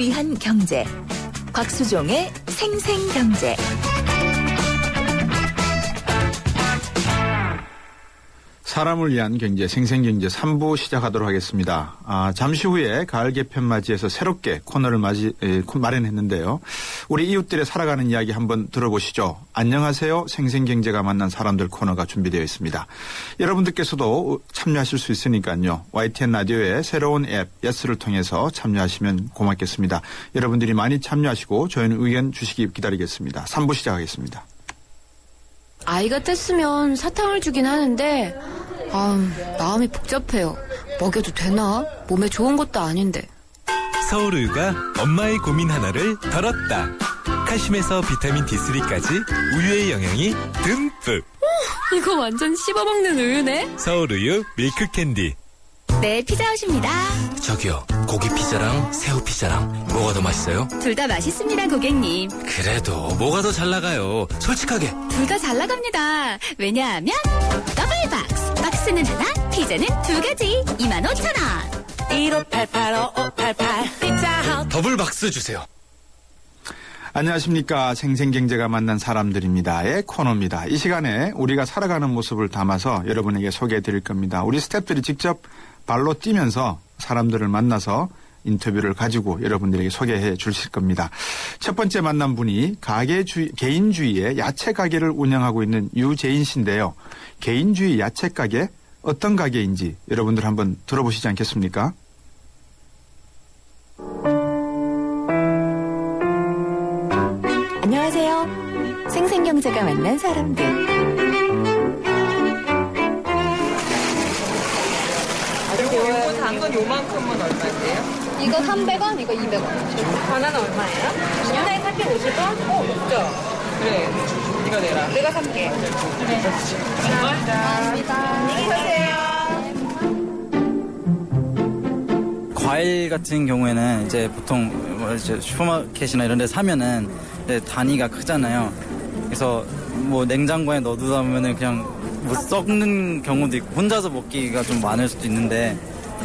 위한 경제. 곽수종의 생생경제. 사람을 위한 경제, 생생경제 3부 시작하도록 하겠습니다. 잠시 후에 가을 개편 맞이해서 새롭게 코너를 마련했는데요. 우리 이웃들의 살아가는 이야기 한번 들어보시죠. 안녕하세요. 생생경제가 만난 사람들 코너가 준비되어 있습니다. 여러분들께서도 참여하실 수 있으니까요. YTN 라디오의 새로운 앱 예스를 통해서 참여하시면 고맙겠습니다. 여러분들이 많이 참여하시고 저희는 의견 주시기 기다리겠습니다. 3부 시작하겠습니다. 아이가 뗐으면 사탕을 주긴 하는데 마음이 복잡해요. 먹여도 되나? 몸에 좋은 것도 아닌데. 서울우유가 엄마의 고민 하나를 덜었다. 칼슘에서 비타민 D3까지 우유의 영양이 듬뿍. 이거 완전 씹어먹는 우유네. 서울우유 밀크캔디. 네, 피자헛입니다. 저기요, 고기 피자랑 새우 피자랑 뭐가 더 맛있어요? 둘 다 맛있습니다, 고객님. 그래도 뭐가 더 잘 나가요? 솔직하게. 둘 다 잘 나갑니다. 왜냐하면 더블박스. 박스는 하나, 피자는 두 가지. 25,000원. 1588-5588 피자헛. 더블 박스 주세요. 안녕하십니까. 생생경제가 만난 사람들입니다의 코너입니다. 이 시간에 우리가 살아가는 모습을 담아서 여러분에게 소개해 드릴 겁니다. 우리 스태프들이 직접 발로 뛰면서 사람들을 만나서 인터뷰를 가지고 여러분들에게 소개해 주실 겁니다. 첫 번째 만난 분이 개인주의의 야채 가게를 운영하고 있는 유재인 씨인데요. 개인주의 야채 가게 어떤 가게인지 여러분들 한번 들어보시지 않겠습니까? 안녕하세요. 생생경제가 만난 사람들. 이거 당근 요만큼은 얼마인데요? 이거 300원, 이거 200원. 바나나 얼마예요? 하나에 450원? 없죠? 그래, 이거 내라. 내가 살게. 그래. 감사합니다. 안녕히 가세요. 과일 같은 경우에는 이제 보통 이제 슈퍼마켓이나 이런 데 사면은 단위가 크잖아요. 그래서 뭐 냉장고에 넣어두다 보면은 그냥 뭐 썩는 경우도 있고 혼자서 먹기가 좀 많을 수도 있는데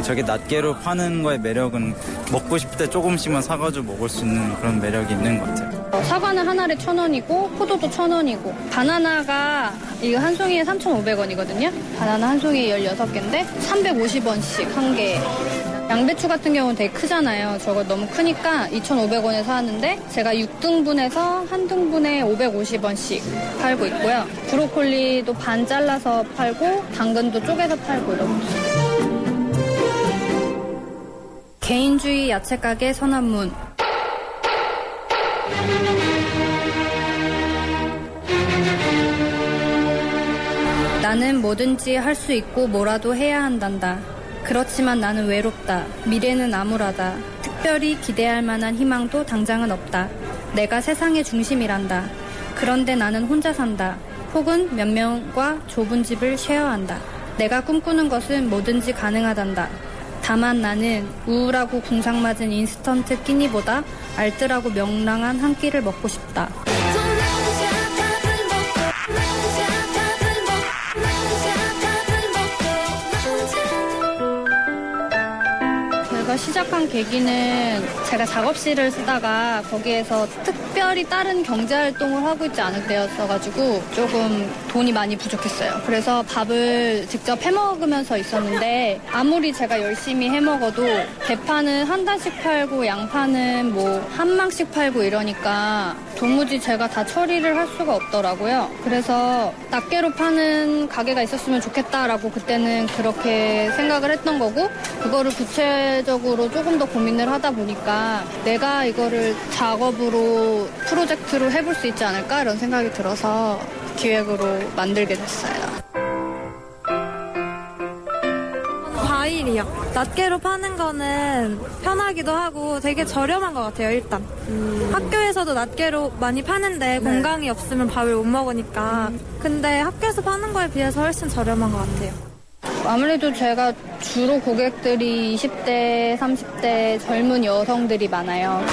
저게 낱개로 파는 거의 매력은 먹고 싶을 때 조금씩만 사가지고 먹을 수 있는 그런 매력이 있는 것 같아요. 사과는 한 알에 1,000원이고 포도도 1,000원이고 바나나가 이거 한 송이에 3,500원이거든요. 바나나 한 송이에 16개인데 350원씩 한 개. 양배추 같은 경우는 되게 크잖아요. 저거 너무 크니까 2,500원에 사왔는데 제가 6등분에서 한 등분에 550원씩 팔고 있고요. 브로콜리도 반 잘라서 팔고 당근도 쪼개서 팔고 이러고 있어요. 개인주의 야채 가게 선한문. 나는 뭐든지 할 수 있고 뭐라도 해야 한단다. 그렇지만 나는 외롭다. 미래는 암울하다. 특별히 기대할 만한 희망도 당장은 없다. 내가 세상의 중심이란다. 그런데 나는 혼자 산다. 혹은 몇 명과 좁은 집을 쉐어한다. 내가 꿈꾸는 것은 뭐든지 가능하단다. 다만 나는 우울하고 궁상맞은 인스턴트 끼니보다 알뜰하고 명랑한 한 끼를 먹고 싶다. 제가 시작한 계기는 제가 작업실을 쓰다가 거기에서 특별히 다른 경제활동을 하고 있지 않을 때였어가지고 조금 돈이 많이 부족했어요. 그래서 밥을 직접 해먹으면서 있었는데 아무리 제가 열심히 해먹어도 대파는 한 단씩 팔고 양파는 뭐 한 망씩 팔고 이러니까 도무지 제가 다 처리를 할 수가 없더라고요. 그래서 낱개로 파는 가게가 있었으면 좋겠다라고 그때는 그렇게 생각을 했던 거고 그거를 구체적으로 조금 더 고민을 하다 보니까 내가 이거를 작업으로 프로젝트로 해볼 수 있지 않을까 이런 생각이 들어서 기획으로 만들게 됐어요. 과일이요. 낱개로 파는 거는 편하기도 하고 되게 저렴한 것 같아요, 일단. 학교에서도 낱개로 많이 파는데 공강이 없으면 밥을 못 먹으니까. 근데 학교에서 파는 거에 비해서 훨씬 저렴한 것 같아요. 아무래도 제가 주로 고객들이 20대, 30대 젊은 여성들이 많아요.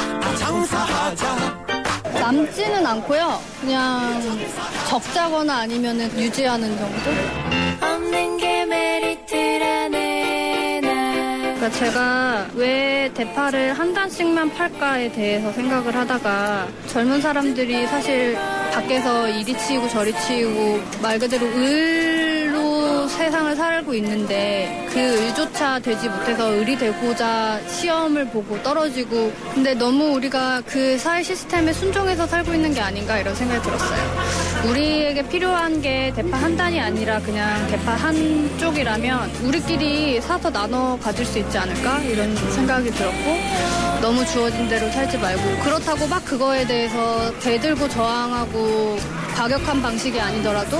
남지는 않고요. 그냥 적자거나 아니면은 유지하는 정도? 없는 게 메리트라네. 그러니까 제가 왜 왜 대파를 한 단씩만 팔까에 대해서 생각을 하다가 젊은 사람들이 사실 밖에서 이리 치이고 저리 치이고 말 그대로 을로 세상을 살고 있는데 그 을조차 되지 못해서 을이 되고자 시험을 보고 떨어지고 근데 너무 우리가 그 사회 시스템에 순종해서 살고 있는 게 아닌가 이런 생각이 들었어요. 우리에게 필요한 게 대파 한 단이 아니라 그냥 대파 한 쪽이라면 우리끼리 사서 나눠 가질 수 있지 않을까 이런 생각이 들었고 너무 주어진 대로 살지 말고 그렇다고 막 그거에 대해서 대들고 저항하고 과격한 방식이 아니더라도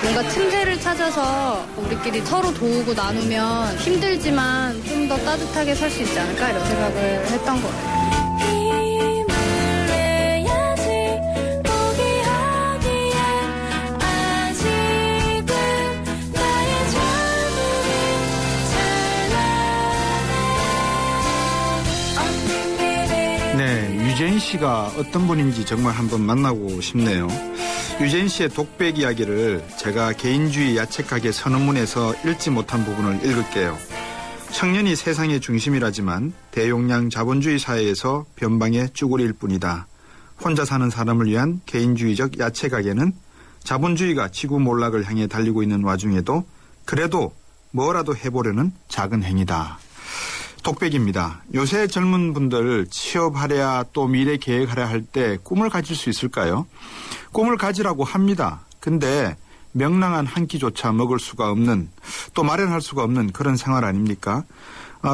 뭔가 틈새를 찾아서 우리끼리 서로 도우고 나누면 힘들지만 좀 더 따뜻하게 살 수 있지 않을까 이런 생각을 했던 거예요. 유재인 씨가 어떤 분인지 정말 한번 만나고 싶네요. 유재인 씨의 독백 이야기를 제가 개인주의 야책가게 선언문에서 읽지 못한 부분을 읽을게요. 청년이 세상의 중심이라지만 대용량 자본주의 사회에서 변방의 쭈구리일 뿐이다. 혼자 사는 사람을 위한 개인주의적 야채가게는 자본주의가 지구 몰락을 향해 달리고 있는 와중에도 그래도 뭐라도 해보려는 작은 행위다. 독백입니다. 요새 젊은 분들 취업하랴 또 미래 계획하랴 할 때 꿈을 가질 수 있을까요? 꿈을 가지라고 합니다. 근데 명랑한 한 끼조차 먹을 수가 없는 또 마련할 수가 없는 그런 생활 아닙니까?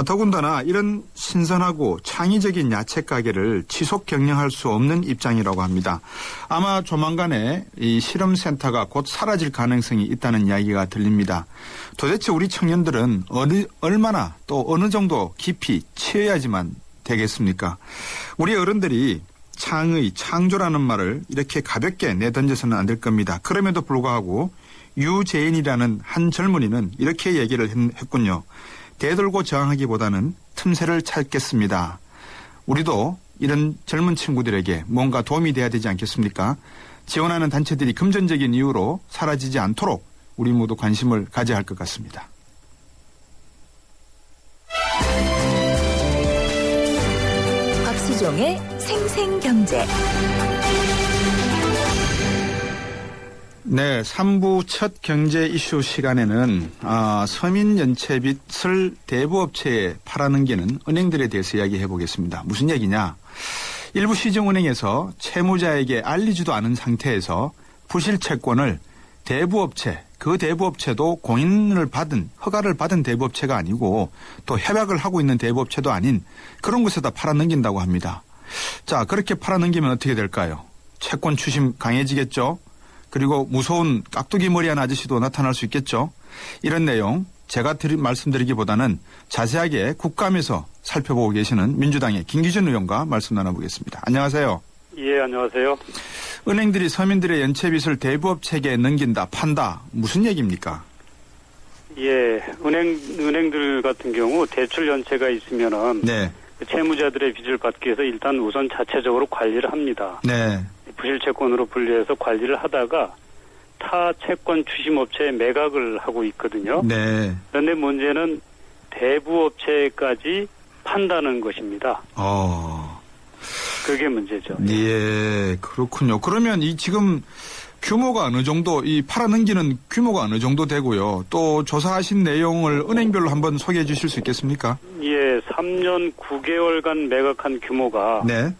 더군다나 이런 신선하고 창의적인 야채 가게를 지속 경영할 수 없는 입장이라고 합니다. 아마 조만간에 이 실험센터가 곧 사라질 가능성이 있다는 이야기가 들립니다. 도대체 우리 청년들은 얼마나 또 어느 정도 깊이 치여야지만 되겠습니까? 우리 어른들이 창의, 창조라는 말을 이렇게 가볍게 내던져서는 안 될 겁니다. 그럼에도 불구하고 유재인이라는 한 젊은이는 이렇게 얘기를 했군요. 대들고 저항하기보다는 틈새를 찾겠습니다. 우리도 이런 젊은 친구들에게 뭔가 도움이 돼야 되지 않겠습니까? 지원하는 단체들이 금전적인 이유로 사라지지 않도록 우리 모두 관심을 가져야 할 것 같습니다. 박수종의 생생경제. 네, 3부 첫 경제 이슈 시간에는 서민연체빚을 대부업체에 팔아넘기는 은행들에 대해서 이야기해 보겠습니다. 무슨 얘기냐? 일부 시중은행에서 채무자에게 알리지도 않은 상태에서 부실채권을 대부업체, 그 대부업체도 공인을 받은, 허가를 받은 대부업체가 아니고 또 협약을 하고 있는 대부업체도 아닌 그런 곳에다 팔아넘긴다고 합니다. 자, 그렇게 팔아넘기면 어떻게 될까요? 채권 추심 강해지겠죠? 그리고 무서운 깍두기 머리한 아저씨도 나타날 수 있겠죠. 이런 내용 제가 말씀드리기보다는 자세하게 국감에서 살펴보고 계시는 민주당의 김기준 의원과 말씀 나눠보겠습니다. 안녕하세요. 예, 안녕하세요. 은행들이 서민들의 연체빚을 대부업체에게 넘긴다, 판다. 무슨 얘기입니까? 예, 은행들 같은 경우 대출 연체가 있으면은 네. 채무자들의 빚을 받기 위해서 일단 우선 자체적으로 관리를 합니다. 네. 부실채권으로 분류해서 관리를 하다가 타 채권 추심업체에 매각을 하고 있거든요. 네. 그런데 문제는 대부업체까지 판다는 것입니다. 그게 문제죠. 예, 그렇군요. 그러면 이 지금 규모가 어느 정도, 이 팔아넘기는 규모가 어느 정도 되고요. 또 조사하신 내용을 은행별로 한번 소개해 주실 수 있겠습니까? 예, 3년 9개월간 매각한 규모가 네.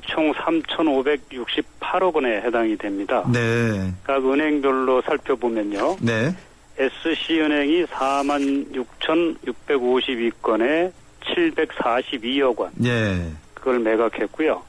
총 3,568억 원에 해당이 됩니다. 네. 각 은행별로 살펴보면요. 네. SC은행이 46,652건에 742억 원. 예. 그걸 매각했고요.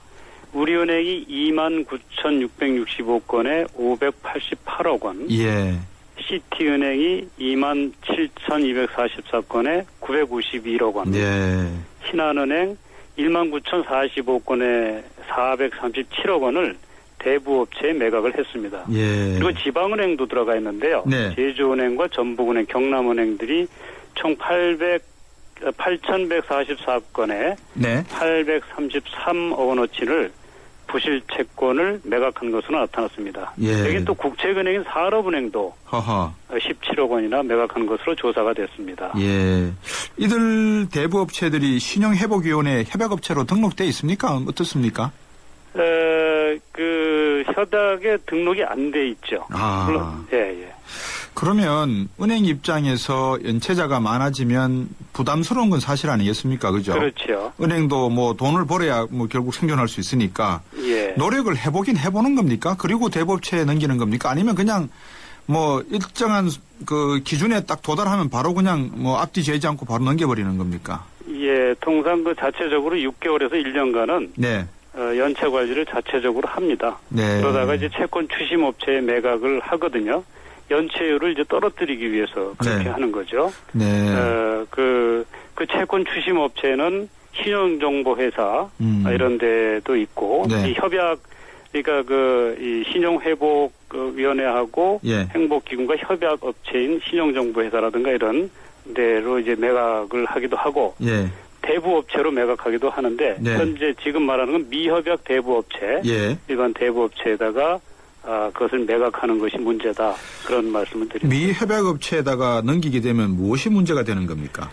우리은행이 29,665건에 588억 원. 예. 시티은행이 27,244건에 951억 원. 예. 신한은행 19,045건에 437억 원을 대부업체에 매각을 했습니다. 예. 그리고 지방은행도 들어가 있는데요. 네. 제주은행과 전북은행, 경남은행들이 총 8,144건에 네. 833억 원어치를 부실 채권을 매각한 것으로 나타났습니다. 예. 여기 또 국책은행인 산업은행도 허허. 17억 원이나 매각한 것으로 조사가 됐습니다. 예. 이들 대부업체들이 신용회복위원회 협약업체로 등록돼 있습니까? 어떻습니까? 그 협약에 등록이 안 돼 있죠. 아. 물론, 예. 그러면 은행 입장에서 연체자가 많아지면 부담스러운 건 사실 아니겠습니까? 그죠? 그렇죠. 은행도 뭐 돈을 벌어야 뭐 결국 생존할 수 있으니까 예. 노력을 해보긴 해보는 겁니까? 그리고 대부업체에 넘기는 겁니까? 아니면 그냥 뭐 일정한 그 기준에 딱 도달하면 바로 그냥 뭐 앞뒤 재지 않고 바로 넘겨버리는 겁니까? 예, 통상 그 자체적으로 6개월에서 1년간은 네. 연체 관리를 자체적으로 합니다. 네. 그러다가 이제 채권 추심 업체에 매각을 하거든요. 연체율을 이제 떨어뜨리기 위해서 그렇게 네. 하는 거죠. 네. 그 채권 추심 업체는 신용정보회사 이런 데도 있고 네. 이 협약 그러니까 이 신용회복위원회하고 예. 행복기금과 협약 업체인 신용정보회사라든가 이런 데로 이제 매각을 하기도 하고 예. 대부업체로 매각하기도 하는데 네. 현재 지금 말하는 건 미협약 대부업체 예. 일반 대부업체에다가 그것을 매각하는 것이 문제다 그런 말씀을 드립니다. 미협약업체에다가 넘기게 되면 무엇이 문제가 되는 겁니까?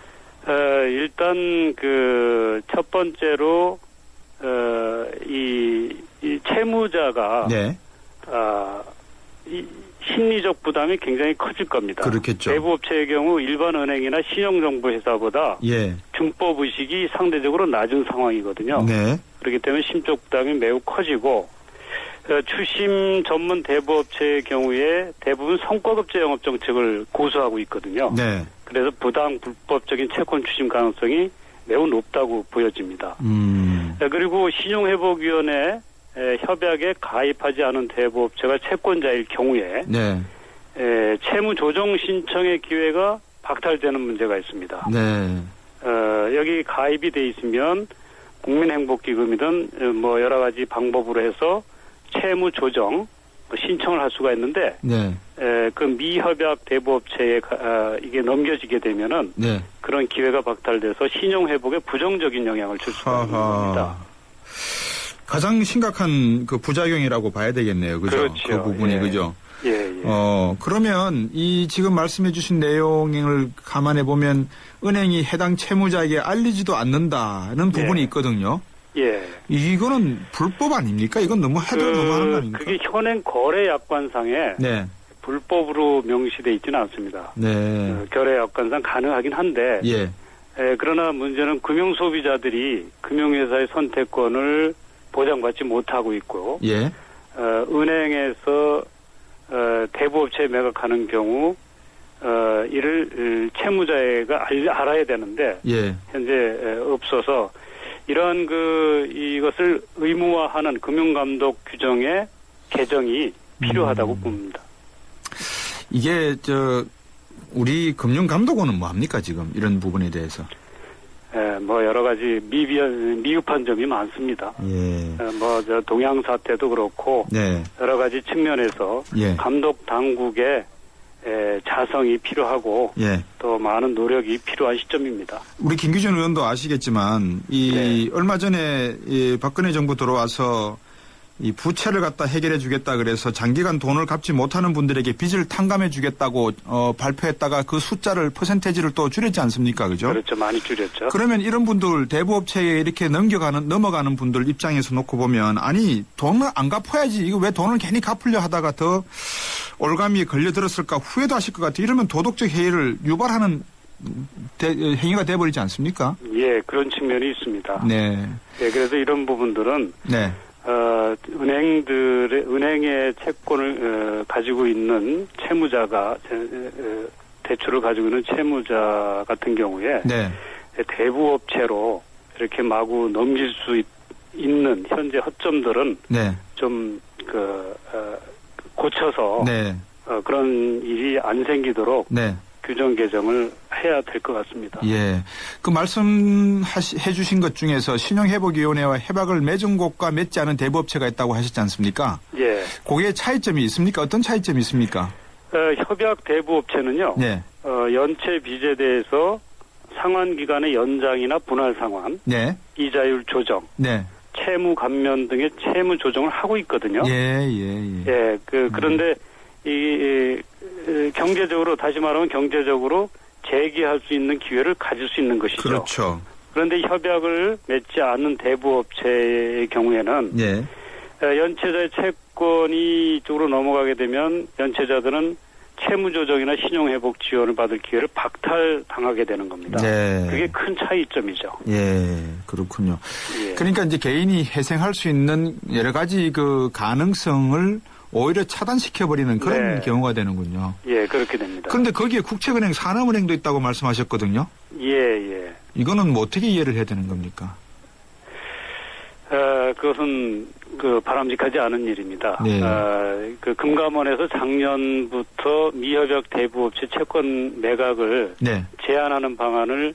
일단 그 첫 번째로 이 채무자가 네. 이 심리적 부담이 굉장히 커질 겁니다. 그렇겠죠. 대부업체의 경우 일반 은행이나 신용정보회사보다 예. 준법 의식이 상대적으로 낮은 상황이거든요. 네. 그렇기 때문에 심적 부담이 매우 커지고 추심 전문 대부업체의 경우에 대부분 성과급제 영업 정책을 고수하고 있거든요. 네. 그래서 부당 불법적인 채권 추심 가능성이 매우 높다고 보여집니다. 그리고 신용회복위원회 협약에 가입하지 않은 대부업체가 채권자일 경우에 네. 채무 조정 신청의 기회가 박탈되는 문제가 있습니다. 네. 여기 가입이 돼 있으면 국민행복기금이든 뭐 여러 가지 방법으로 해서 채무 조정 신청을 할 수가 있는데 네. 그 미협약 대부업체에 이게 넘겨지게 되면은 네. 그런 기회가 박탈돼서 신용회복에 부정적인 영향을 줄 수가 있는 겁니다. 가장 심각한 그 부작용이라고 봐야 되겠네요. 그죠? 그렇죠. 그 부분이 예. 그죠? 예. 그러면 이 지금 말씀해 주신 내용을 감안해 보면 은행이 해당 채무자에게 알리지도 않는다는 부분이 있거든요. 예. 이거는 불법 아닙니까? 이건 너무 해도 너무하는 거 아닙니까? 그게 현행 거래 약관상에 네. 불법으로 명시돼 있지는 않습니다. 네. 거래 약관상 가능하긴 한데 예. 그러나 문제는 금융 소비자들이 금융회사의 선택권을 보장받지 못하고 있고 예. 은행에서 대부업체에 매각하는 경우 이를 채무자가 알아야 되는데 예. 현재 없어서 이러한 이것을 의무화하는 금융감독 규정의 개정이 필요하다고 봅니다. 이게 우리 금융감독원은 뭐 합니까 지금 이런 부분에 대해서? 뭐 여러 가지 미흡한 점이 많습니다. 예. 동양 사태도 그렇고 네. 여러 가지 측면에서 예. 감독 당국의 자성이 필요하고 예. 또 많은 노력이 필요한 시점입니다. 우리 김기준 의원도 아시겠지만 얼마 전에 박근혜 정부 들어와서 이 부채를 갖다 해결해 주겠다 그래서 장기간 돈을 갚지 못하는 분들에게 빚을 탕감해 주겠다고 발표했다가 그 숫자를 퍼센테이지를 또 줄였지 않습니까? 그죠? 그렇죠. 많이 줄였죠. 그러면 이런 분들 대부업체에 이렇게 넘어가는 분들 입장에서 놓고 보면 아니 돈을 안 갚아야지 이거 왜 돈을 괜히 갚으려 하다가 더 올가미에 걸려들었을까 후회도 하실 것 같아요. 이러면 도덕적 해이를 유발하는 행위가 돼버리지 않습니까? 예, 그런 측면이 있습니다. 네. 예, 그래서 이런 부분들은 네. 은행의 채권을 가지고 있는 채무자가 대출을 가지고 있는 채무자 같은 경우에 네. 대부업체로 이렇게 마구 넘길 수 있는 현재 허점들은 네. 좀 고쳐서 네. 그런 일이 안 생기도록 네. 규정 개정을 해야 될 것 같습니다. 예. 그 말씀해 주신 것 중에서 신용회복위원회와 협약을 맺은 곳과 맺지 않은 대부업체가 있다고 하셨지 않습니까? 예. 거기에 차이점이 있습니까? 어떤 차이점이 있습니까? 협약 대부업체는요. 네. 연체 빚에 대해서 상환 기간의 연장이나 분할 상환, 네. 이자율 조정, 네. 채무 감면 등의 채무 조정을 하고 있거든요. 그런데 경제적으로 다시 말하면 경제적으로 재기할 수 있는 기회를 가질 수 있는 것이죠. 그렇죠. 그런데 협약을 맺지 않은 대부업체의 경우에는 연체자의 채권이 이쪽으로 넘어가게 되면 연체자들은 채무조정이나 신용회복 지원을 받을 기회를 박탈당하게 되는 겁니다. 그게 큰 차이점이죠. 그렇군요. 그러니까 이제 개인이 회생할 수 있는 여러 가지 그 가능성을 오히려 차단시켜버리는 그런 경우가 되는군요. 그렇게 됩니다. 그런데 거기에 국책은행, 산업은행도 있다고 말씀하셨거든요. 이거는 뭐 어떻게 이해를 해야 되는 겁니까? 그것은 바람직하지 않은 일입니다. 그 금감원에서 작년부터 미협약 대부업체 채권 매각을 제한하는 방안을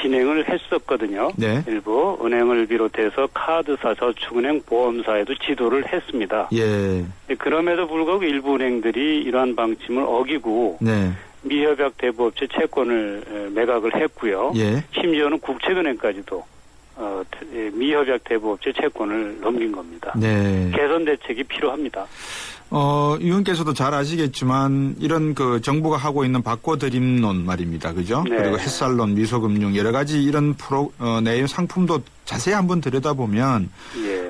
진행을 했었거든요. 일부 은행을 비롯해서 카드사, 저축은행, 보험사에도 지도를 했습니다. 그럼에도 불구하고 일부 은행들이 이러한 방침을 어기고 미협약 대부업체 채권을 매각을 했고요. 심지어는 국책은행까지도 미협약 대부업체 채권을 넘긴 겁니다. 개선 대책이 필요합니다. 의원께서도 잘 아시겠지만 이런 그 정부가 하고 있는 바꿔드림론 말입니다. 그죠? 그리고 햇살론, 미소금융 여러 가지 이런 내용 상품도 자세히 한번 들여다보면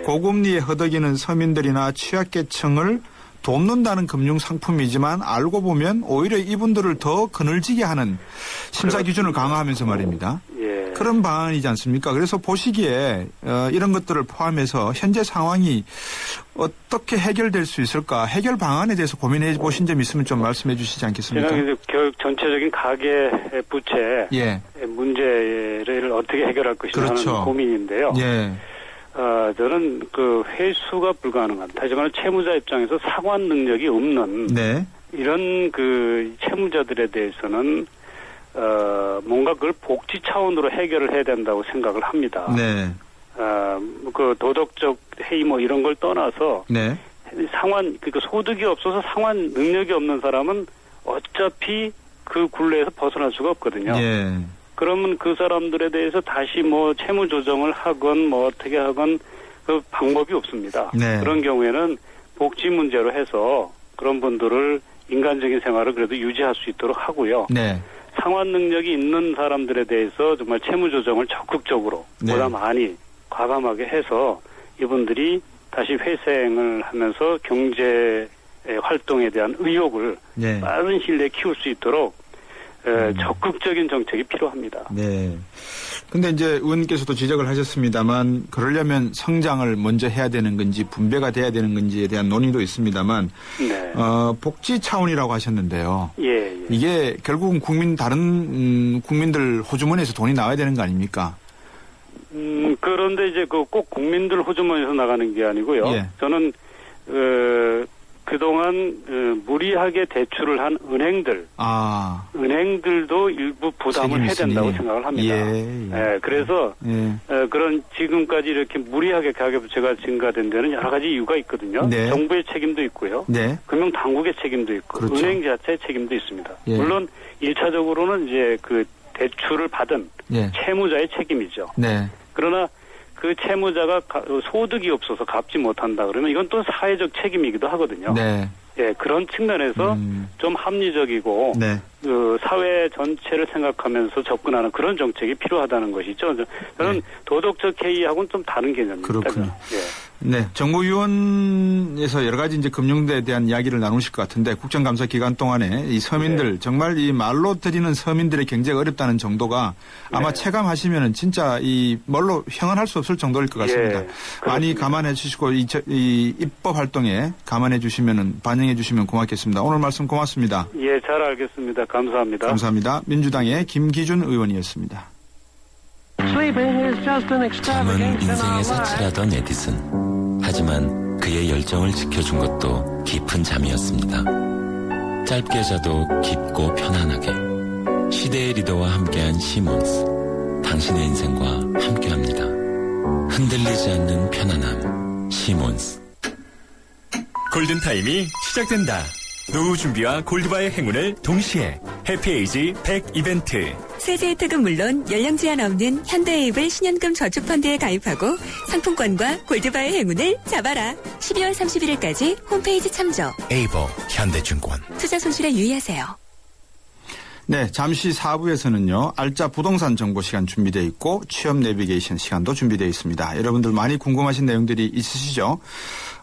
고금리에 허덕이는 서민들이나 취약계층을 돕는다는 금융 상품이지만 알고 보면 오히려 이분들을 더 그늘지게 하는 심사 기준을 강화하면서 말입니다. 그런 방안이지 않습니까? 그래서 보시기에 이런 것들을 포함해서 현재 상황이 어떻게 해결될 수 있을까? 해결 방안에 대해서 고민해 보신 점 있으면 좀 말씀해 주시지 않겠습니까? 교육 전체적인 가계 부채 문제를 어떻게 해결할 것인가 하는 고민인데요. 저는 그 회수가 불가능한, 다시 말하면 채무자 입장에서 상환 능력이 없는 이런 그 채무자들에 대해서는 뭔가 그걸 복지 차원으로 해결을 해야 된다고 생각을 합니다. 그 도덕적 해이 뭐 이런 걸 떠나서 상환, 그러니까 소득이 없어서 상환 능력이 없는 사람은 어차피 그 굴레에서 벗어날 수가 없거든요. 그러면 그 사람들에 대해서 다시 뭐 채무 조정을 하건 뭐 어떻게 하건 그 방법이 없습니다. 그런 경우에는 복지 문제로 해서 그런 분들을 인간적인 생활을 그래도 유지할 수 있도록 하고요. 상환 능력이 있는 사람들에 대해서 정말 채무 조정을 적극적으로 보다 많이 과감하게 해서 이분들이 다시 회생을 하면서 경제 활동에 대한 의욕을 빠른 시일 내에 키울 수 있도록 적극적인 정책이 필요합니다. 근데 이제 의원께서도 지적을 하셨습니다만 그러려면 성장을 먼저 해야 되는 건지 분배가 돼야 되는 건지에 대한 논의도 있습니다만 복지 차원이라고 하셨는데요. 이게 결국은 다른 국민들 호주머니에서 돈이 나와야 되는 거 아닙니까? 그런데 이제 꼭 국민들 호주머니에서 나가는 게 아니고요. 저는 그동안 무리하게 대출을 한 은행들도 일부 부담을 해야 된다고 생각을 합니다. 그래서 그런 지금까지 이렇게 무리하게 가계부채가 증가된 데는 여러 가지 이유가 있거든요. 정부의 책임도 있고요. 금융당국의 책임도 있고 은행 자체의 책임도 있습니다. 물론 1차적으로는 이제 그 대출을 받은 채무자의 책임이죠. 그러나 그 채무자가 소득이 없어서 갚지 못한다 그러면 이건 또 사회적 책임이기도 하거든요. 그런 측면에서 좀 합리적이고 그 사회 전체를 생각하면서 접근하는 그런 정책이 필요하다는 것이죠. 저는 도덕적 해이하고는 좀 다른 개념입니다. 그렇군요. 정무위원회에서 여러 가지 이제 금융대에 대한 이야기를 나누실 것 같은데 국정감사 기간 동안에 이 서민들 정말 이 말로 드리는 서민들의 경제가 어렵다는 정도가 아마 체감하시면은 진짜 이 뭘로 형언할 수 없을 정도일 것 같습니다. 많이 감안해 주시고 이 입법 활동에 감안해 주시면은 반영해 주시면 고맙겠습니다. 오늘 말씀 고맙습니다. 잘 알겠습니다. 감사합니다. 감사합니다. 민주당의 김기준 의원이었습니다. 잠은 인생의 사치라던 에디슨. 하지만 그의 열정을 지켜준 것도 깊은 잠이었습니다. 짧게 자도 깊고 편안하게. 시대의 리더와 함께한 시몬스. 당신의 인생과 함께합니다. 흔들리지 않는 편안함. 시몬스. 골든타임이 시작된다. 노후 준비와 골드바의 행운을 동시에 해피에이지 100 이벤트. 세제 혜택은 물론 연령 제한 없는 현대에이블 신연금 저축펀드에 가입하고 상품권과 골드바의 행운을 잡아라. 12월 31일까지 홈페이지 참조. 에이블 현대증권. 투자 손실에 유의하세요. 네, 잠시 4부에서는요. 알짜 부동산 정보 시간 준비되어 있고 취업 내비게이션 시간도 준비되어 있습니다. 여러분들 많이 궁금하신 내용들이 있으시죠?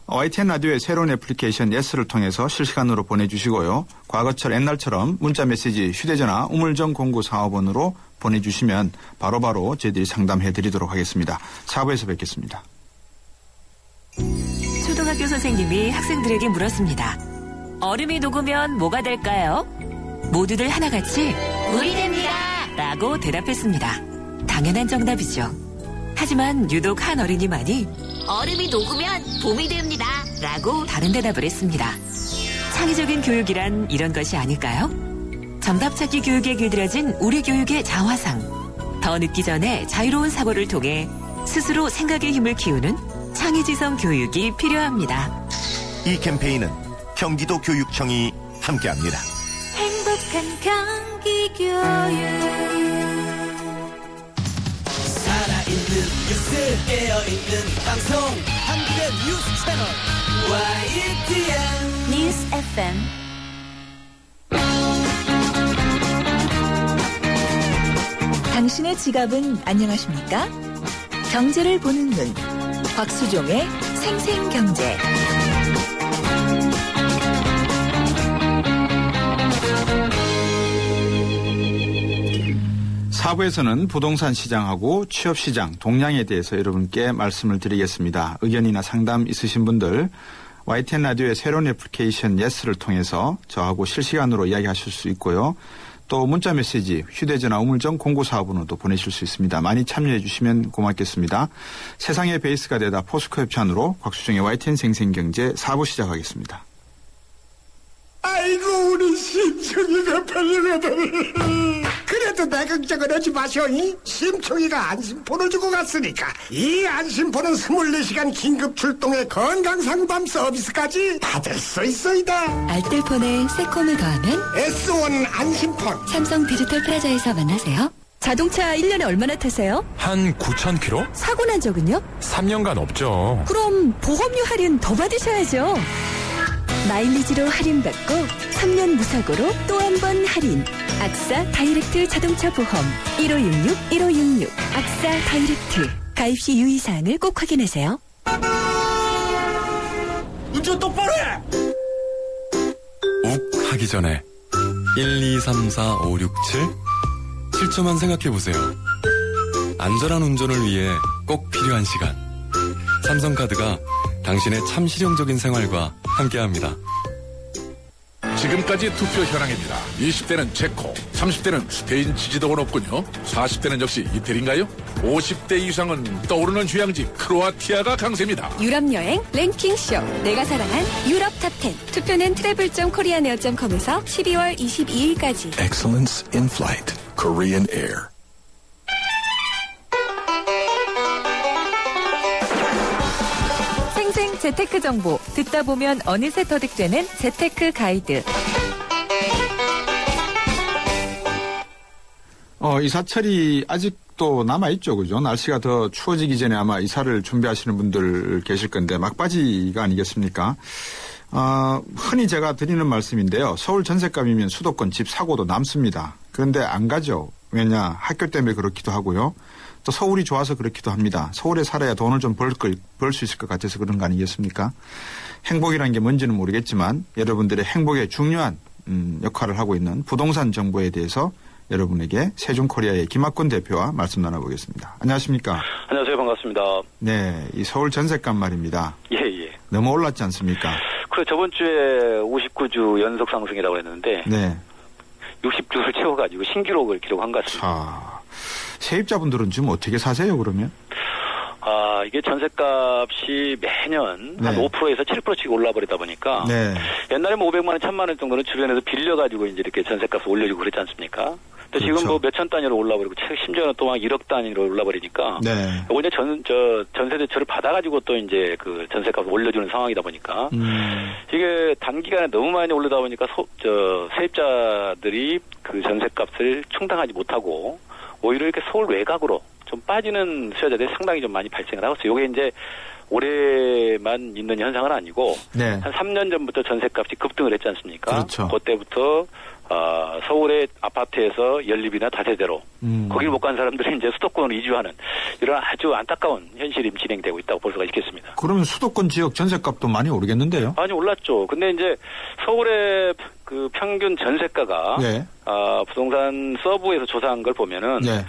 YTN 라디오의 새로운 애플리케이션 예스를 통해서 실시간으로 보내주시고요. 과거처럼 옛날처럼 문자메시지 휴대전화 우물정 0945번으로 보내주시면 바로바로 저희들이 상담해드리도록 하겠습니다. 4부에서 뵙겠습니다. 초등학교 선생님이 학생들에게 물었습니다. 얼음이 녹으면 뭐가 될까요? 모두들 하나같이 물이 됩니다 라고 대답했습니다. 당연한 정답이죠. 하지만 유독 한 어린이만이 얼음이 녹으면 봄이 됩니다 라고 다른 대답을 했습니다. 창의적인 교육이란 이런 것이 아닐까요? 정답 찾기 교육에 길들여진 우리 교육의 자화상. 더 늦기 전에 자유로운 사고를 통해 스스로 생각의 힘을 키우는 창의지성 교육이 필요합니다. 이 캠페인은 경기도 교육청이 함께합니다. 행복한 경기 교육. 살아있는 뉴스 깨어있는 방송 한국의 뉴스 채널 YTN 뉴스 FM. 당신의 지갑은 안녕하십니까? 경제를 보는 눈. 곽수종의 생생경제. 4부에서는 부동산 시장하고 취업 시장 동향에 대해서 여러분께 말씀을 드리겠습니다. 의견이나 상담 있으신 분들 YTN 라디오의 새로운 애플리케이션 예스를 통해서 저하고 실시간으로 이야기하실 수 있고요. 또 문자 메시지 휴대전화 우물정 0945번으로도 보내실 수 있습니다. 많이 참여해 주시면 고맙겠습니다. 세상의 베이스가 되다 포스코 협찬으로 곽수정의 YTN 생생경제 4부 시작하겠습니다. 아이고 우리 심청이가 팔려가더니 그래도 내 걱정은 하지 마셔. 심청이가 안심폰을 주고 갔으니까 이 안심폰은 24시간 긴급 출동의 건강상담 서비스까지 받을 수 있어이다. 알뜰폰에 새콤을 더하면 S1 안심폰. 삼성 디지털 프라자에서 만나세요. 자동차 1년에 얼마나 타세요? 한 9,000km? 사고 난 적은요? 3년간 없죠. 그럼 보험료 할인 더 받으셔야죠. 마일리지로 할인받고 3년 무사고로 또 한 번 할인. 악사 다이렉트 자동차 보험 1566-1566 악사 다이렉트. 가입 시 유의사항을 꼭 확인하세요. 운전 똑바로 해. 욱 하기 전에 1, 2, 3, 4, 5, 6, 7 7초만 생각해보세요. 안전한 운전을 위해 꼭 필요한 시간. 삼성카드가 당신의 참 실용적인 생활과 함께합니다. 지금까지 투표 현황입니다. 20대는 체코, 30대는 스페인 지지도가 높군요. 40대는 역시 이태리인가요? 50대 이상은 떠오르는 휴양지 크로아티아가 강세입니다. 유럽여행 랭킹쇼 내가 사랑한 유럽 탑10. 투표는 travel.koreaneer.com에서 12월 22일까지. Excellence in flight. Korean Air. 생생 재테크 정보 듣다 보면 어느새 터득되는 재테크 가이드. 이사철이 아직도 남아있죠. 그죠? 날씨가 더 추워지기 전에 아마 이사를 준비하시는 분들 계실 건데 막바지가 아니겠습니까? 흔히 제가 드리는 말씀인데요. 서울 전셋값이면 수도권 집 사고도 남습니다. 그런데 안 가죠. 왜냐? 학교 때문에 그렇기도 하고요. 또 서울이 좋아서 그렇기도 합니다. 서울에 살아야 돈을 좀 벌 수 있을 것 같아서 그런 거 아니겠습니까? 행복이라는 게 뭔지는 모르겠지만 여러분들의 행복에 중요한 역할을 하고 있는 부동산 정보에 대해서 여러분에게 세종코리아의 김학권 대표와 말씀 나눠보겠습니다. 안녕하십니까? 안녕하세요. 반갑습니다. 네, 이 서울 전셋값 말입니다. 예. 너무 올랐지 않습니까? 그 저번 주에 59주 연속 상승이라고 했는데 네. 60주를 채워가지고 신기록을 기록한 것 같습니다. 자, 세입자분들은 지금 어떻게 사세요, 그러면? 이게 전셋값이 매년 네. 한 5%에서 7%씩 올라버리다 보니까 네. 옛날에 뭐 500만 원, 1000만 원 정도는 주변에서 빌려가지고 이제 이렇게 전셋값을 올려주고 그랬지 않습니까? 근데 그렇죠. 지금 뭐 몇천 단위로 올라버리고 심지어는 또 막 1억 단위로 올라버리니까. 네. 이거 이제 전세 대출을 받아가지고 또 이제 그 전세값을 올려주는 상황이다 보니까. 이게 단기간에 너무 많이 올리다 보니까 세입자들이 그 전세값을 충당하지 못하고 오히려 이렇게 서울 외곽으로 좀 빠지는 수요자들이 상당히 좀 많이 발생을 하고 있어요. 이게 이제 올해만 있는 현상은 아니고 네. 한 3년 전부터 전세값이 급등을 했지 않습니까? 그렇죠. 그때부터 서울의 아파트에서 연립이나 다세대로 거길 못 간 사람들이 이제 수도권으로 이주하는 이런 아주 안타까운 현실이 진행되고 있다고 볼 수가 있겠습니다. 그러면 수도권 지역 전세값도 많이 오르겠는데요? 많이 올랐죠. 근데 이제 서울의 그 평균 전세가가 네. 부동산 서브에서 조사한 걸 보면은 네.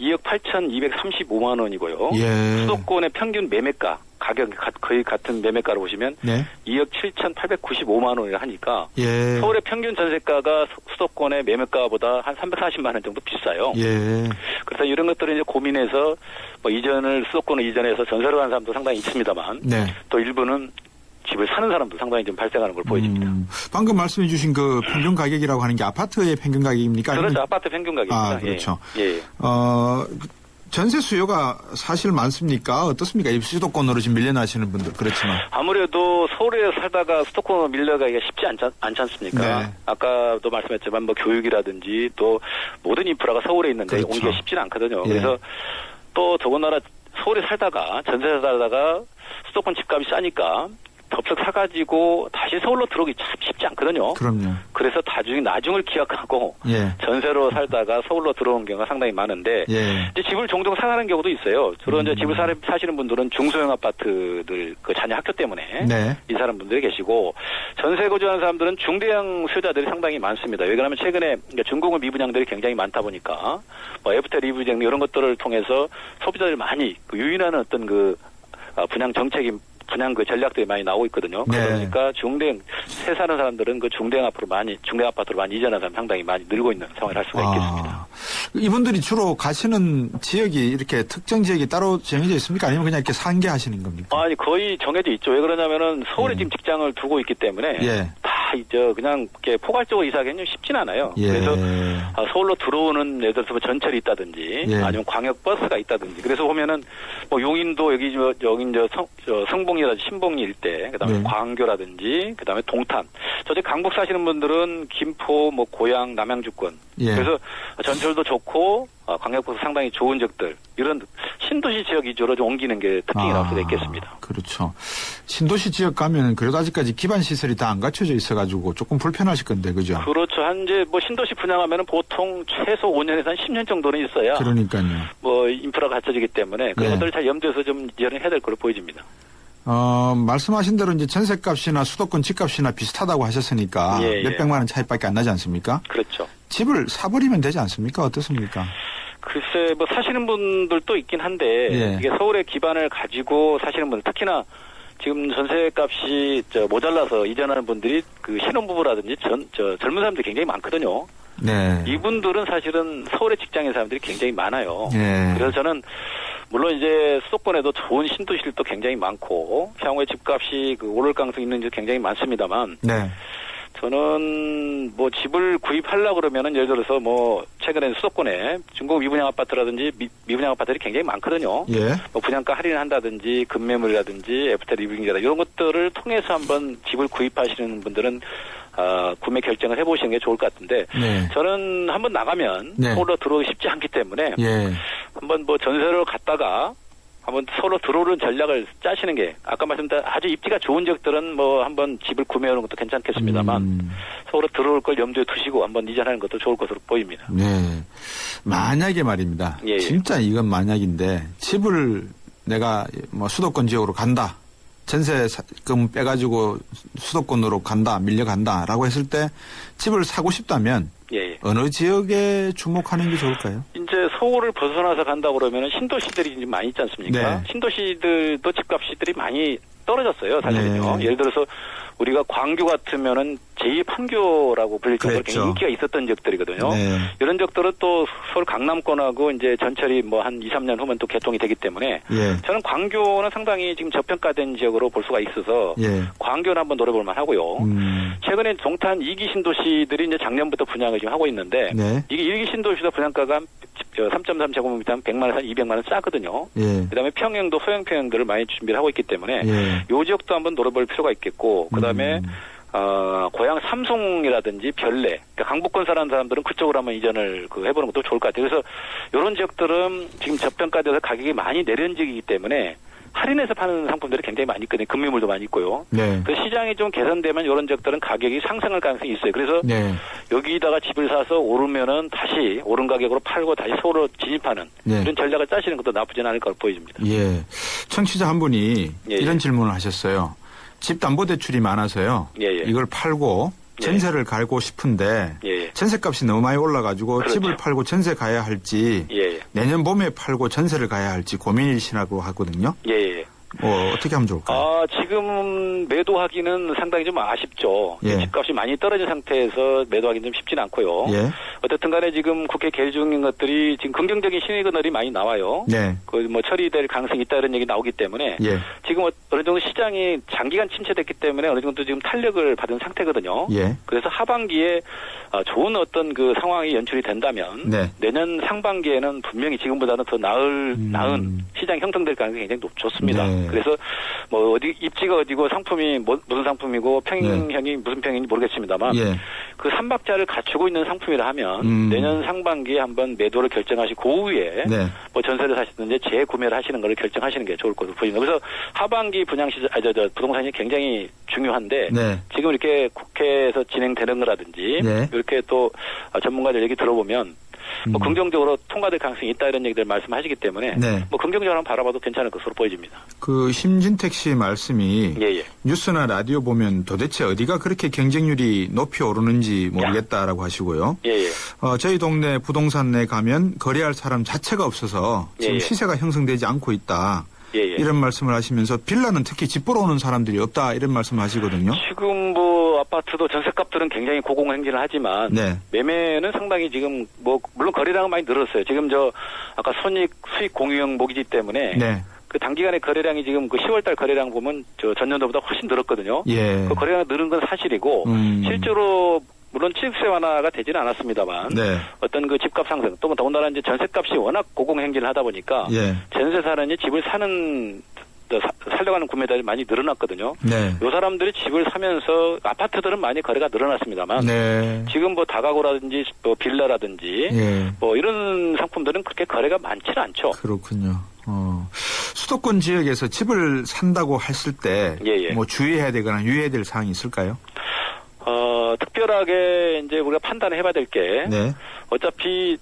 2억 8,235만 원이고요. 예. 수도권의 평균 매매가 가격이 거의 같은 매매가를 보시면 네. 2억 7,895만 원을 하니까 예. 서울의 평균 전세가가 수도권의 매매가보다 한 340만 원 정도 비싸요. 예. 그래서 이런 것들을 이제 고민해서 뭐 수도권을 이전해서 전세로 간 사람도 상당히 있습니다만 네. 또 일부는 집을 사는 사람도 상당히 좀 발생하는 걸 보여집니다. 방금 말씀해 주신 그 평균 가격이라고 하는 게 아파트의 평균 가격입니까? 그렇죠. 아니면... 아파트 평균 가격입니다. 아, 그렇죠. 예. 전세 수요가 사실 많습니까? 어떻습니까? 이 수도권으로 지금 밀려나시는 분들 그렇지만 아무래도 서울에 살다가 수도권으로 밀려가기가 쉽지 않지 않습니까? 네. 아까도 말씀했지만 뭐 교육이라든지 또 모든 인프라가 서울에 있는데 그렇죠. 옮기가 쉽지는 않거든요. 예. 그래서 또 더군다나 서울에 살다가 전세에 살다가 수도권 집값이 싸니까 덥석 사가지고 다시 서울로 들어오기 참 쉽지 않거든요. 그럼요. 그래서 나중을 기약하고 예. 전세로 살다가 서울로 들어오는 경우가 상당히 많은데 예. 이제 집을 종종 사가는 경우도 있어요. 주로 이제 집을 사시는 분들은 중소형 아파트들 그 자녀 학교 때문에 네. 이사하는 분들이 계시고 전세 거주하는 사람들은 중대형 수요자들이 상당히 많습니다. 왜 그러냐면 최근에 중공업 미분양들이 굉장히 많다 보니까 뭐 FTA 리분양 이런 것들을 통해서 소비자들이 많이 유인하는 어떤 그 분양 그 전략들이 많이 나오고 있거든요. 네. 그러니까 새 사는 사람들은 그 중대형 아파트로 많이 이전하는 사람 상당히 많이 늘고 있는 상황을 할 수가 있겠습니다. 이분들이 주로 가시는 지역이 이렇게 특정 지역이 따로 정해져 있습니까? 아니면 그냥 이렇게 상계하시는 겁니까? 아니 거의 정해져 있죠. 왜 그러냐면은 서울에 지금 직장을 두고 있기 때문에 예. 다 이제 그냥 이렇게 포괄적으로 이사하기는 쉽진 않아요. 예. 그래서 서울로 들어오는 예를 들어서 뭐 전철이 있다든지 예. 아니면 광역 버스가 있다든지 그래서 보면은 뭐 용인도 여기 성봉리라든지 신봉리 일대 그다음에 네. 광교라든지 그다음에 동탄 저쪽 강북 사시는 분들은 김포 뭐 고양 남양주권 예. 그래서 전철도 좋고 광역버스 상당히 좋은 지역들 이런 신도시 지역 위주로 좀 옮기는 게 특징이라고 수가 있겠습니다. 그렇죠. 신도시 지역 가면 그래도 아직까지 기반 시설이 다 안 갖춰져 있어가지고 조금 불편하실 건데 그죠? 그렇죠. 이제 뭐 신도시 분양하면은 보통 최소 5년에서 한 10년 정도는 있어야 그러니까요. 뭐 인프라가 갖춰지기 때문에 그런 것들을 잘 염두에서 좀 이전을 해야 될 거로 보여집니다. 말씀하신 대로 이제 전세값이나 수도권 집값이나 비슷하다고 하셨으니까 예, 몇백만 원 차이밖에 안 나지 않습니까? 그렇죠. 집을 사버리면 되지 않습니까? 어떻습니까? 글쎄 뭐 사시는 분들도 있긴 한데 예. 이게 서울의 기반을 가지고 사시는 분들 특히나 지금 전세값이 모자라서 이전하는 분들이 그 신혼부부라든지 젊은 사람들이 굉장히 많거든요. 네. 이분들은 사실은 서울의 직장인 사람들이 굉장히 많아요. 예. 그래서 저는 물론 이제 수도권에도 좋은 신도시들도 굉장히 많고 향후에 집값이 오를 가능성이 있는지 굉장히 많습니다만 네. 저는 뭐 집을 구입하려고 그러면은 예를 들어서 뭐 최근에 수도권에 중공 미분양 아파트라든지 미분양 아파트들이 굉장히 많거든요. 예. 뭐 분양가 할인을 한다든지 급매물이라든지 애프터 리빙이라든지 이런 것들을 통해서 한번 집을 구입하시는 분들은 구매 결정을 해보시는 게 좋을 것 같은데 네. 저는 한번 나가면 네. 서울로 들어오기 쉽지 않기 때문에 예. 한번 뭐 전세로 갔다가 한번 서울로 들어오는 전략을 짜시는 게 아까 말씀드린 아주 입지가 좋은 지역들은 뭐 한번 집을 구매하는 것도 괜찮겠습니다만 서울로 들어올 걸 염두에 두시고 한번 이전하는 것도 좋을 것으로 보입니다. 네. 만약에 말입니다. 예. 진짜 이건 만약인데 집을 내가 뭐 수도권 지역으로 간다. 전세금 빼가지고 수도권으로 간다, 밀려간다라고 했을 때 집을 사고 싶다면 예. 어느 지역에 주목하는 게 좋을까요? 이제 서울을 벗어나서 간다 그러면은 신도시들이 이제 많이 있지 않습니까? 네. 신도시들도 집값들이 많이 떨어졌어요, 사실은요. 네. 예를 들어서 우리가 광교 같으면은 제2판교라고 불릴 정도로 굉장히 인기가 있었던 지역들이거든요. 네. 이런 지역들은 또 서울 강남권하고 이제 전철이 뭐 한 2, 3년 후면 또 개통이 되기 때문에 예. 저는 광교는 상당히 지금 저평가된 지역으로 볼 수가 있어서 예. 광교는 한번 노려볼 만하고요. 최근에 동탄 2기 신도시들이 이제 작년부터 분양을 지금 하고 있는데 네. 이게 1기 신도시도 분양가가 3.3제곱미터 100만 원에서 200만 원 싸거든요. 예. 그다음에 평형도 소형 평형들을 많이 준비를 하고 있기 때문에 예. 요 지역도 한번 노려볼 필요가 있겠고 그다음에 고향 삼송이라든지 별내, 그러니까 강북권 사는 사람들은 그쪽으로 한번 이전을 해보는 것도 좋을 것 같아요. 그래서 이런 지역들은 지금 저평가돼서 가격이 많이 내려진 지역이기 때문에 할인해서 파는 상품들이 굉장히 많이 있거든요. 금매물도 많이 있고요. 네. 그래서 시장이 좀 개선되면 이런 지역들은 가격이 상승할 가능성이 있어요. 그래서 네. 여기다가 집을 사서 오르면은 다시 오른 가격으로 팔고 다시 서울로 진입하는 네. 이런 전략을 짜시는 것도 나쁘지는 않을 거로 보여집니다. 예. 청취자 한 분이 예, 이런 예. 질문을 하셨어요. 집담보대출이 많아서요. 예, 예. 이걸 팔고 전세를 갈고 싶은데 예. 전세값이 너무 많이 올라가지고 그렇죠. 집을 팔고 전세 가야 할지 예. 내년 봄에 팔고 전세를 가야 할지 고민이시라고 하거든요. 예. 어떻게 하면 좋을까요? 지금 매도하기는 상당히 좀 아쉽죠. 예. 집값이 많이 떨어진 상태에서 매도하기는 좀 쉽지는 않고요. 예. 어쨌든 간에 지금 국회 계류 중인 것들이 지금 긍정적인 시그널이 많이 나와요. 네. 처리될 가능성이 있다 이런 얘기 나오기 때문에 예. 지금 어느 정도 시장이 장기간 침체됐기 때문에 어느 정도 지금 탄력을 받은 상태거든요. 예. 그래서 하반기에 좋은 어떤 그 상황이 연출이 된다면 네. 내년 상반기에는 분명히 지금보다는 더 나은 시장 형성될 가능성이 굉장히 좋습니다. 네. 그래서 뭐 입지가 어디고 상품이 무슨 상품이고 평형이 무슨 평형인지 모르겠습니다만 예. 그 삼박자를 갖추고 있는 상품이라 하면 내년 상반기에 한번 매도를 결정하시고 그 후에 네. 뭐 전세를 사시든지 재구매를 하시는 걸 결정하시는 게 좋을 것으로 보입니다. 그래서 하반기 분양 시장 부동산이 굉장히 중요한데 네. 지금 이렇게 국회에서 진행되는 거라든지 네. 이렇게 또 전문가들 얘기 들어보면 뭐 긍정적으로 통과될 가능성이 있다 이런 얘기들 말씀하시기 때문에 네. 뭐 긍정적으로 한번 바라봐도 괜찮을 것으로 보여집니다. 그 심진택 씨 말씀이 예. 뉴스나 라디오 보면 도대체 어디가 그렇게 경쟁률이 높이 오르는지 모르겠다라고 하시고요. 예. 저희 동네 부동산에 가면 거래할 사람 자체가 없어서 지금 예. 시세가 형성되지 않고 있다. 예. 이런 말씀을 하시면서 빌라는 특히 집 보러 오는 사람들이 없다 이런 말씀하시거든요. 지금 뭐 아파트도 전세값들은 굉장히 고공행진을 하지만 네. 매매는 상당히 지금 뭐 물론 거래량은 많이 늘었어요. 지금 아까 수익 공유형 모기지 때문에 네. 그 단기간의 거래량이 지금 그 10월달 거래량 보면 전년도보다 훨씬 늘었거든요. 예. 그 거래량이 늘은 건 사실이고 실제로 물론 취득세 완화가 되지는 않았습니다만 네. 어떤 그 집값 상승 또 더군다나 이제 전세값이 워낙 고공행진을 하다 보니까 예. 전세 사는이 집을 살려고 하는 구매자들이 많이 늘어났거든요. 네. 요 사람들이 집을 사면서 아파트들은 많이 거래가 늘어났습니다만 네. 지금 뭐 다가구라든지 뭐 빌라라든지 예. 뭐 이런 상품들은 그렇게 거래가 많지는 않죠. 그렇군요. 수도권 지역에서 집을 산다고 했을 때 뭐 주의해야 되거나 유의해야 될 사항이 있을까요? 특별하게 이제 우리가 판단을 해봐야 될 게 네. 어차피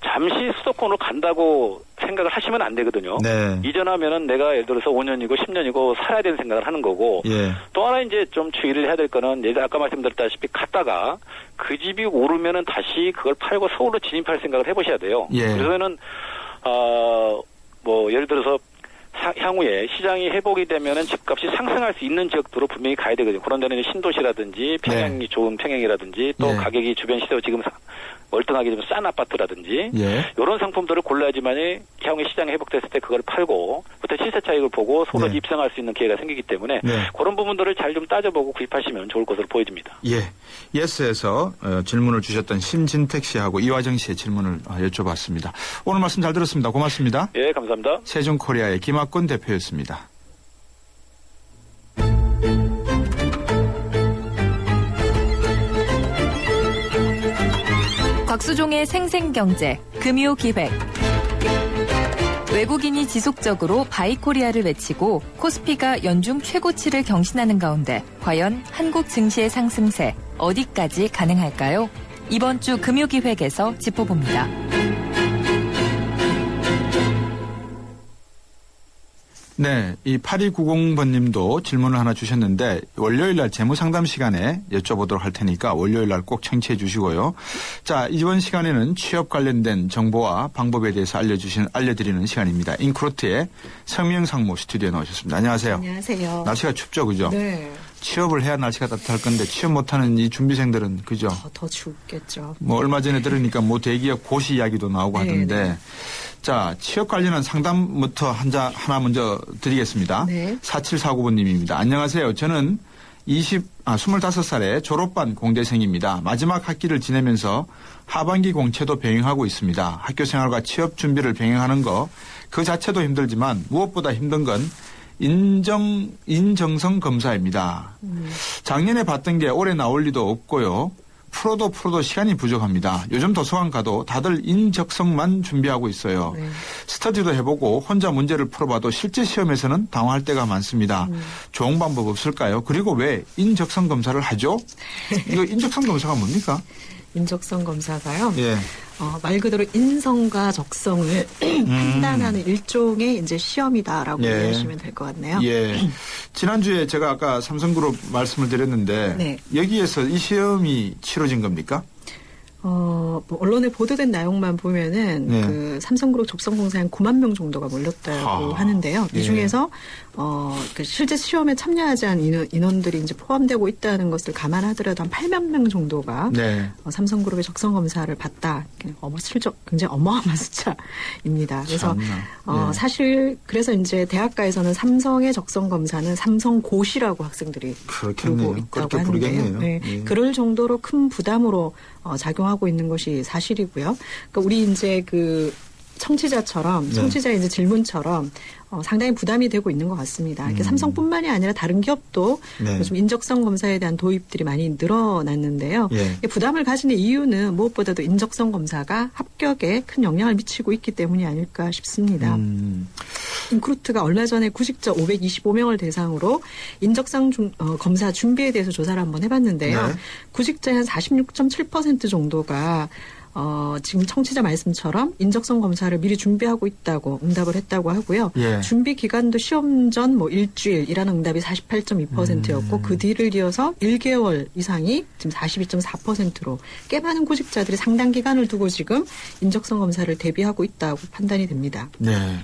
잠시 수도권으로 간다고 생각을 하시면 안 되거든요. 네. 이전하면은 내가 예를 들어서 5년이고 10년이고 살아야 되는 생각을 하는 거고 예. 또 하나 이제 좀 주의를 해야 될 거는 아까 말씀드렸다시피 갔다가 그 집이 오르면은 다시 그걸 팔고 서울로 진입할 생각을 해보셔야 돼요. 예. 그러면은 뭐 예를 들어서 향후에 시장이 회복이 되면은 집값이 상승할 수 있는 지역도로 분명히 가야 되거든요. 그런 데는 신도시라든지 평형이 좋은 평형이라든지 또 가격이 주변 시세로 지금 월등하게 좀 싼 아파트라든지 이런 상품들을 골라야지만이 향후에 시장이 회복됐을 때 그걸 팔고 부터 시세 차익을 보고 서로 입성할 수 있는 기회가 생기기 때문에 그런 부분들을 잘 좀 따져보고 구입하시면 좋을 것으로 보여집니다. 예. 예스에서 질문을 주셨던 심진택 씨하고 이화정 씨의 질문을 여쭤봤습니다. 오늘 말씀 잘 들었습니다. 고맙습니다. 예, 감사합니다. 세종코리아의 김학권 대표였습니다. 곽수종의 생생경제, 금요기획. 외국인이 지속적으로 바이코리아를 외치고 코스피가 연중 최고치를 경신하는 가운데 과연 한국 증시의 상승세 어디까지 가능할까요? 이번 주 금요기획에서 짚어봅니다. 네, 이 8290번님도 질문을 하나 주셨는데 월요일 날 재무상담 시간에 여쭤보도록 할 테니까 월요일 날 꼭 청취해 주시고요. 자, 이번 시간에는 취업 관련된 정보와 방법에 대해서 알려드리는 시간입니다. 인크루트의 성명 상무 스튜디오에 나오셨습니다. 안녕하세요. 안녕하세요. 날씨가 춥죠, 그죠? 네. 취업을 해야 날씨가 따뜻할 건데 취업 못하는 이 준비생들은 그죠? 더 춥겠죠. 뭐 얼마 전에 들으니까 뭐 대기업 고시 이야기도 나오고 네, 하던데. 네. 자, 취업 관련한 상담부터 하나 먼저 드리겠습니다. 네. 4749번님입니다. 안녕하세요. 저는 25살의 졸업반 공대생입니다. 마지막 학기를 지내면서 하반기 공채도 병행하고 있습니다. 학교 생활과 취업 준비를 병행하는 거 그 자체도 힘들지만 무엇보다 힘든 건 인정성 검사입니다. 작년에 봤던 게 올해 나올 리도 없고요. 풀어도 시간이 부족합니다. 요즘 도서관 가도 다들 인적성만 준비하고 있어요. 네. 스터디도 해보고 혼자 문제를 풀어봐도 실제 시험에서는 당황할 때가 많습니다. 좋은 방법 없을까요? 그리고 왜 인적성 검사를 하죠? 이거 인적성 검사가 뭡니까? 인적성 검사가요. 예. 말 그대로 인성과 적성을 판단하는 일종의 이제 시험이다라고 이해하시면 될 것 같네요. 예. 지난주에 제가 아까 삼성그룹 말씀을 드렸는데 네. 여기에서 이 시험이 치러진 겁니까? 뭐 언론에 보도된 내용만 보면은 네. 그 삼성그룹 접선공사에 한 9만 명 정도가 몰렸다고 하는데요. 이 중에서 그 실제 시험에 참여하지 않은 인원들이 이제 포함되고 있다는 것을 감안하더라도 한 8만 명 정도가 네. 삼성그룹의 적성 검사를 받다. 굉장히 어마어마한 숫자입니다. 그래서 사실 그래서 이제 대학가에서는 삼성의 적성 검사는 삼성고시라고 학생들이 부르고 있다고 하는데요. 네. 그럴 정도로 큰 부담으로 작용하고 있는 것이 사실이고요. 그러니까 우리 이제 그 청취자의 이제 질문처럼 상당히 부담이 되고 있는 것 같습니다. 이렇게 삼성뿐만이 아니라 다른 기업도 요즘 인적성 검사에 대한 도입들이 많이 늘어났는데요. 부담을 가지는 이유는 무엇보다도 인적성 검사가 합격에 큰 영향을 미치고 있기 때문이 아닐까 싶습니다. 인크루트가 얼마 전에 구직자 525명을 대상으로 인적성 검사 준비에 대해서 조사를 한번 해봤는데요. 구직자의 한 46.7% 정도가 지금 청취자 말씀처럼 인적성 검사를 미리 준비하고 있다고 응답을 했다고 하고요. 준비 기간도 시험 전 뭐 일주일이라는 응답이 48.2%였고 그 뒤를 이어서 1개월 이상이 지금 42.4%로 꽤 많은 구직자들이 상당 기간을 두고 지금 인적성 검사를 대비하고 있다고 판단이 됩니다. 네.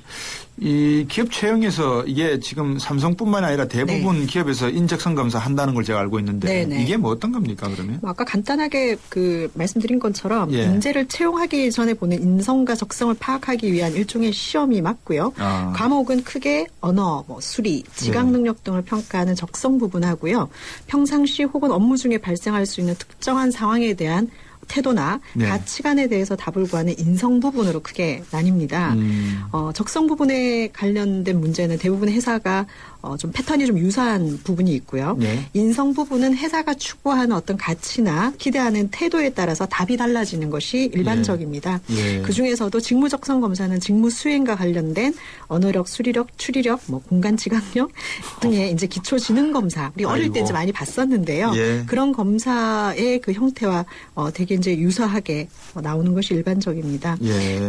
이 기업 채용에서 이게 지금 삼성뿐만 아니라 대부분 기업에서 인적성 검사 한다는 걸 제가 알고 있는데 이게 뭐 어떤 겁니까 그러면? 아까 간단하게 그 말씀드린 것처럼 인재를 채용하기 전에 보는 인성과 적성을 파악하기 위한 일종의 시험이 맞고요. 과목은 크게 언어, 수리, 지각 능력 등을 평가하는 적성 부분하고요. 평상시 혹은 업무 중에 발생할 수 있는 특정한 상황에 대한 태도나 가치관에 대해서 답을 구하는 인성 부분으로 크게 나뉩니다. 적성 부분에 관련된 문제는 대부분 회사가 좀 패턴이 좀 유사한 부분이 있고요. 인성 부분은 회사가 추구하는 어떤 가치나 기대하는 태도에 따라서 답이 달라지는 것이 일반적입니다. 그중에서도 직무 적성 검사는 직무 수행과 관련된 언어력, 수리력, 추리력, 공간 지각력 등의 이제 기초 지능 검사. 우리 어릴 때 이제 많이 봤었는데요. 그런 검사의 그 형태와 되게 이제 유사하게 나오는 것이 일반적입니다.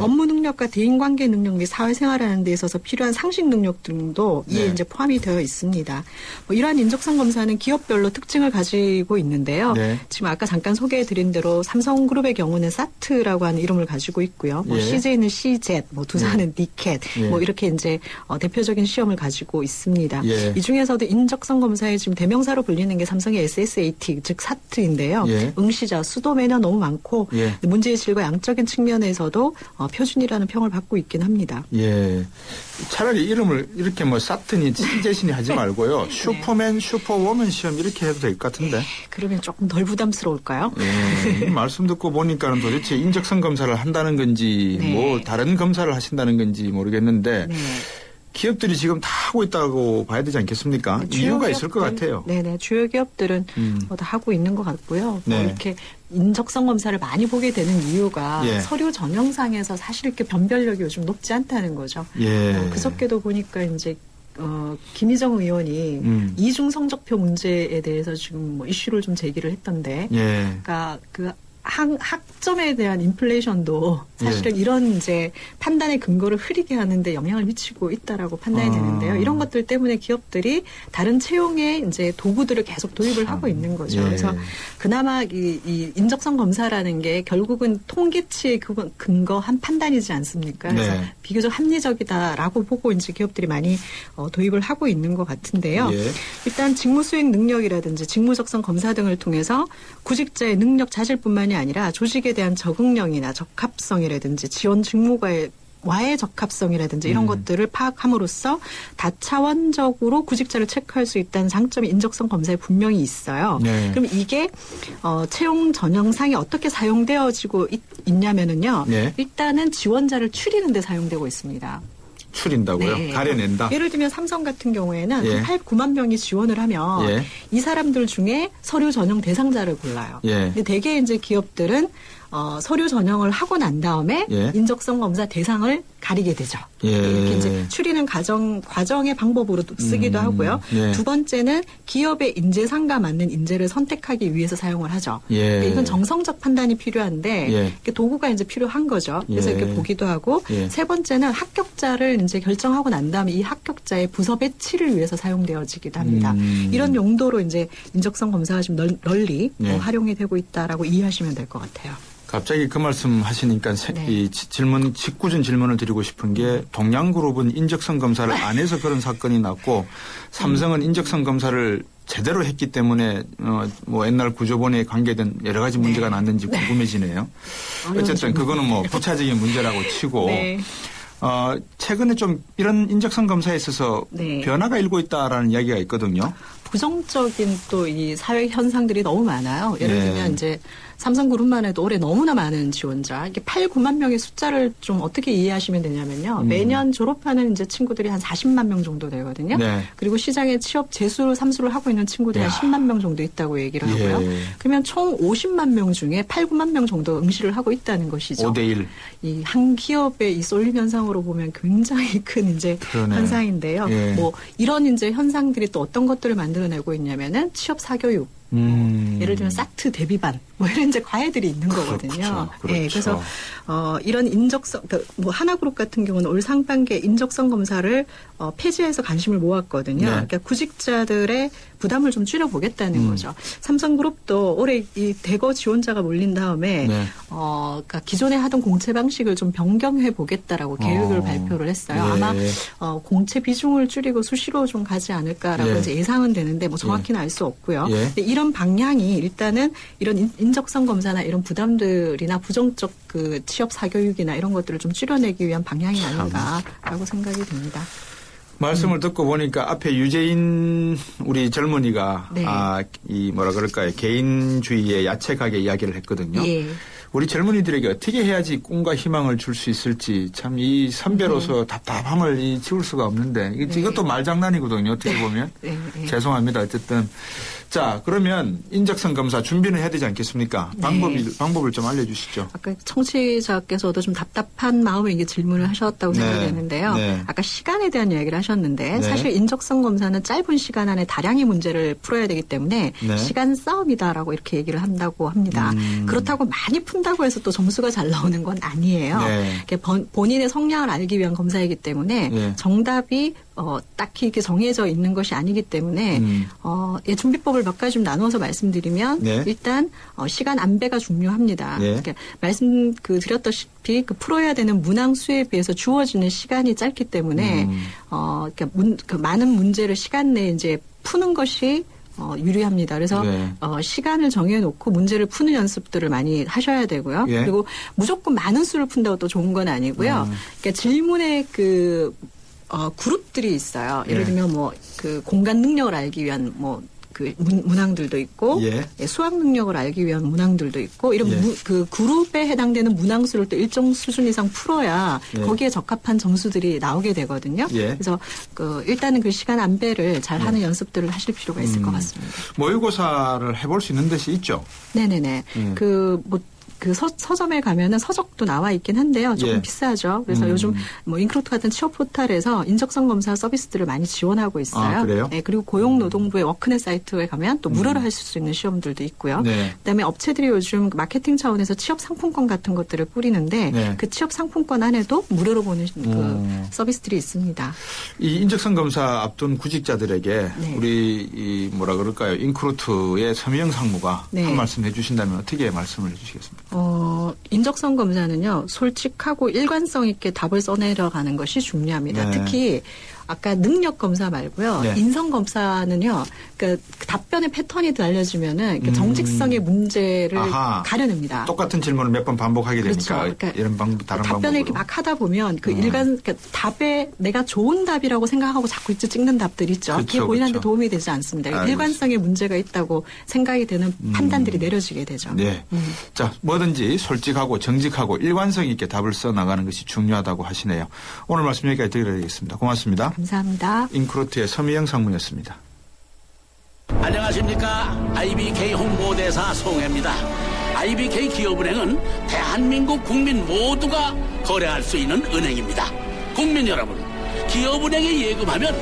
업무 능력과 대인관계 능력 및 사회생활하는 데 있어서 필요한 상식 능력 등도 이에 이제 포함이 되어 있습니다. 이러한 인적성 검사는 기업별로 특징을 가지고 있는데요. 지금 아까 잠깐 소개해드린 대로 삼성그룹의 경우는 사트라고 하는 이름을 가지고 있고요. CJ는 CZ, 두산은 니켓, 이렇게 이제 대표적인 시험을 가지고 있습니다. 이 중에서도 인적성 검사의 지금 대명사로 불리는 게 삼성의 SSAT, 즉 사트인데요. 응시자 수도 매년 너무 많고 문제의 질과 양적인 측면에서도 표준이라는 평을 받고 있긴 합니다. 차라리 이름을 이렇게 사트니 CJ니 하지 말고요. 슈퍼맨, 슈퍼워먼 시험 이렇게 해도 될 것 같은데. 그러면 조금 덜 부담스러울까요? 말씀 듣고 보니까는 도대체 인적성 검사를 한다는 건지 다른 검사를 하신다는 건지 모르겠는데 기업들이 지금 다 하고 있다고 봐야 되지 않겠습니까? 이유가 있을 것 같아요. 네네. 주요 기업들은 다 하고 있는 것 같고요. 이렇게 인적성 검사를 많이 보게 되는 이유가 서류 전형상에서 사실 이렇게 변별력이 요즘 높지 않다는 거죠. 그저께도 보니까 이제 김희정 의원이 이중 성적표 문제에 대해서 지금 이슈를 좀 제기를 했던데, 그러니까 그 학점에 대한 인플레이션도 사실은 이런 이제 판단의 근거를 흐리게 하는데 영향을 미치고 있다라고 판단이 되는데요. 이런 것들 때문에 기업들이 다른 채용의 이제 도구들을 계속 도입을 하고 있는 거죠. 그래서 그나마 이 인적성 검사라는 게 결국은 통계치에 근거한 판단이지 않습니까? 그래서 비교적 합리적이다라고 보고 이제 기업들이 많이 도입을 하고 있는 것 같은데요. 일단 직무 수행 능력이라든지 직무 적성 검사 등을 통해서 구직자의 능력 자질뿐만이 아니라 조직에 대한 적응력이나 적합성이라든지 지원 직무와의 적합성이라든지 이런 것들을 파악함으로써 다차원적으로 구직자를 체크할 수 있다는 장점이 인적성 검사에 분명히 있어요. 그럼 이게 채용 전형상에 어떻게 사용되어지고 있냐면은요. 일단은 지원자를 추리는 데 사용되고 있습니다. 추린다고요? 가려낸다? 예를 들면 삼성 같은 경우에는 8, 9만 명이 지원을 하면 이 사람들 중에 서류 전형 대상자를 골라요. 근데 대개 이제 기업들은 서류 전형을 하고 난 다음에 인적성 검사 대상을 가리게 되죠. 이렇게 이제 추리는 과정의 방법으로 쓰기도 하고요. 두 번째는 기업의 인재상과 맞는 인재를 선택하기 위해서 사용을 하죠. 이건 정성적 판단이 필요한데 도구가 이제 필요한 거죠. 그래서 이렇게 보기도 하고 세 번째는 합격자를 이제 결정하고 난 다음에 이 합격자의 부서 배치를 위해서 사용되어지기도 합니다. 이런 용도로 이제 인적성 검사가 좀 널리 활용이 되고 있다라고 이해하시면 될 것 같아요. 갑자기 그 말씀 하시니까 이 직구준 질문을 드리고 싶은 게 동양그룹은 인적성 검사를 안 해서 그런 사건이 났고 삼성은 인적성 검사를 제대로 했기 때문에 뭐 옛날 구조본에 관계된 여러 가지 문제가 났는지 궁금해지네요. 어쨌든 그거는 뭐 부차적인 문제라고 치고 최근에 좀 이런 인적성 검사에 있어서 변화가 일고 있다라는 이야기가 있거든요. 부정적인 또 이 사회 현상들이 너무 많아요. 예를 들면 이제 삼성그룹만 해도 올해 너무나 많은 지원자, 이게 8, 9만 명의 숫자를 좀 어떻게 이해하시면 되냐면요. 매년 졸업하는 이제 친구들이 한 40만 명 정도 되거든요. 그리고 시장에 취업 재수를 삼수를 하고 있는 친구들이 한 10만 명 정도 있다고 얘기를 하고요. 그러면 총 50만 명 중에 8, 9만 명 정도 응시를 하고 있다는 것이죠. 5대1. 이 한 기업의 이 쏠림 현상으로 보면 굉장히 큰 이제 현상인데요. 뭐 이런 이제 현상들이 또 어떤 것들을 만들어내고 있냐면은 취업 사교육. 예를 들면 사트 대비반 뭐 이런 이제 과외들이 있는 거거든요. 그래서 이런 인적성 뭐 하나그룹 같은 경우는 올 상반기에 인적성 검사를 폐지해서 관심을 모았거든요. 그러니까 구직자들의 부담을 좀 줄여보겠다는 거죠. 삼성그룹도 올해 이 대거 지원자가 몰린 다음에 그러니까 기존에 하던 공채 방식을 좀 변경해 보겠다라고 계획을 발표를 했어요. 아마 공채 비중을 줄이고 수시로 좀 가지 않을까라고 이제 예상은 되는데 뭐 정확히는 알 수 없고요. 근데 이런 방향이 일단은 이런 인적성 검사나 이런 부담들이나 부정적 그 취업 사교육이나 이런 것들을 좀 줄여내기 위한 방향이 아닌가라고 생각이 듭니다. 말씀을 듣고 보니까 앞에 유재인 우리 젊은이가 이 뭐라 그럴까요? 개인주의의 야채가게 이야기를 했거든요. 우리 젊은이들에게 어떻게 해야지 꿈과 희망을 줄 수 있을지 참 이 선배로서 답답함을 지울 수가 없는데 이것도 말장난이거든요. 어떻게 보면. 죄송합니다. 어쨌든. 자, 그러면 인적성 검사 준비는 해야 되지 않겠습니까? 방법을 좀 알려주시죠. 아까 청취자께서도 좀 답답한 마음에 이게 질문을 하셨다고 생각되는데요. 아까 시간에 대한 이야기를 하셨는데 사실 인적성 검사는 짧은 시간 안에 다량의 문제를 풀어야 되기 때문에 시간 싸움이다라고 이렇게 얘기를 한다고 합니다. 그렇다고 많이 푼다고 해서 또 점수가 잘 나오는 건 아니에요. 본인의 성향을 알기 위한 검사이기 때문에 정답이 딱히 이렇게 정해져 있는 것이 아니기 때문에 준비법을 몇 가지 좀 나눠서 말씀드리면 일단 시간 안배가 중요합니다. 그러니까 말씀 드렸다시피 풀어야 되는 문항 수에 비해서 주어지는 시간이 짧기 때문에 그러니까 많은 문제를 시간 내에 이제 푸는 것이 유리합니다. 그래서 시간을 정해놓고 문제를 푸는 연습들을 많이 하셔야 되고요. 그리고 무조건 많은 수를 푼다고 또 좋은 건 아니고요. 그러니까 질문의 그룹들이 있어요. 예를 들면 뭐 그 공간 능력을 알기 위한 뭐 그 문항들도 있고 수학 능력을 알기 위한 문항들도 있고 이런 그 그룹에 해당되는 문항수를 또 일정 수준 이상 풀어야 거기에 적합한 점수들이 나오게 되거든요. 그래서 일단은 그 시간 안배를 잘 하는 연습들을 하실 필요가 있을 것 같습니다. 모의고사를 해볼 수 있는 데시 있죠? 네네네. 그 서점에 가면은 서적도 나와 있긴 한데요. 조금 비싸죠. 그래서 요즘 뭐 인크루트 같은 취업 포털에서 인적성 검사 서비스들을 많이 지원하고 있어요. 아, 그래요? 네, 그리고 고용노동부의 워크넷 사이트에 가면 또 무료로 하실 수 있는 시험들도 있고요. 네. 그다음에 업체들이 요즘 마케팅 차원에서 취업 상품권 같은 것들을 뿌리는데 네. 그 취업 상품권 안에도 무료로 보는 그 서비스들이 있습니다. 이 인적성 검사 앞둔 구직자들에게 네. 우리 이 뭐라 그럴까요? 인크루트의 서미영 상무가 네. 한 말씀 해주신다면 어떻게 말씀을 해주시겠습니까? 인적성 검사는요, 솔직하고 일관성 있게 답을 써내려가는 것이 중요합니다. 네. 특히 아까 능력 검사 말고요. 네. 인성 검사는요. 그 답변의 패턴이 달라지면은 그 정직성의 문제를 가려냅니다. 똑같은 질문을 몇 번 반복하게 되니까 그렇죠. 그러니까 이런 방법 다른 답변을 방법으로. 이렇게 막 하다 보면 그 그러니까 답에 내가 좋은 답이라고 생각하고 자꾸 찍는 답들 있죠. 그렇죠, 그게 본인한테 그렇죠. 도움이 되지 않습니다. 일관성에 문제가 있다고 생각이 되는 판단들이 내려지게 되죠. 네. 자, 뭐든지 솔직하고 정직하고 일관성 있게 답을 써 나가는 것이 중요하다고 하시네요. 오늘 말씀 여기까지 드리겠습니다. 고맙습니다. 감사합니다. 인크루트의 서미영 상무였습니다. 안녕하십니까. IBK 홍보대사 송혜입니다. IBK 기업은행은 대한민국 국민 모두가 거래할 수 있는 은행입니다. 국민 여러분, 기업은행에 예금하면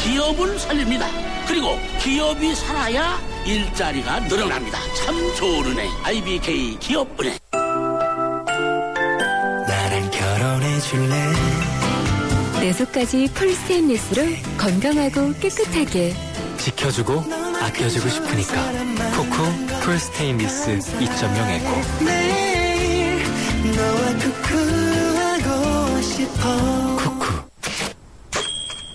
기업을 살립니다. 그리고 기업이 살아야 일자리가 늘어납니다. 참 좋은 은행, IBK 기업은행. 나랑 결혼해 줄래? 내 속까지 폴스테인리스로 건강하고 깨끗하게 지켜주고 아껴주고 싶으니까 코코 풀스테인리스 2.0 에코. 매일 너와 쿠쿠하고 싶어. 쿠쿠.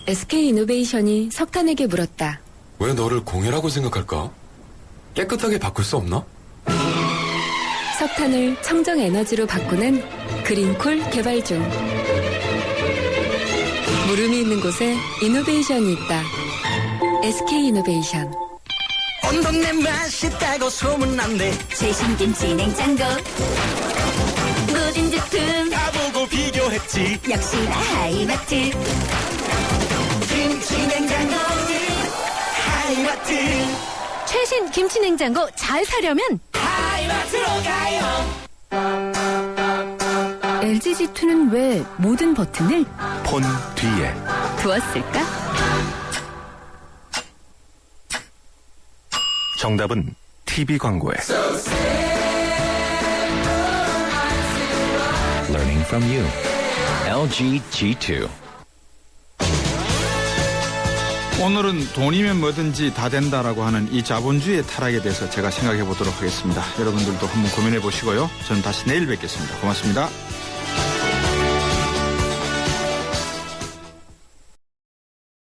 SK이노베이션이 석탄에게 물었다. 왜 너를 공해라고 생각할까? 깨끗하게 바꿀 수 없나? 석탄을 청정 에너지로 바꾸는 그린콜 개발 중. 물음이 있는 곳에 이노베이션이 있다. SK이노베이션. 온 동네 맛있다고 소문난대. 최신 김치 냉장고 모든 제품 다 보고 비교했지. 역시나 하이마트. 김치 냉장고 하이마트. 최신 김치 냉장고 잘 사려면 하이마트로 가요. LG G2는 왜 모든 버튼을 폰 뒤에 두었을까? 정답은 TV 광고에 Learning from you. LG G2. 오늘은 돈이면 뭐든지 다 된다라고 하는 이 자본주의의 타락에 대해서 제가 생각해 보도록 하겠습니다. 여러분들도 한번 고민해 보시고요. 저는 다시 내일 뵙겠습니다. 고맙습니다.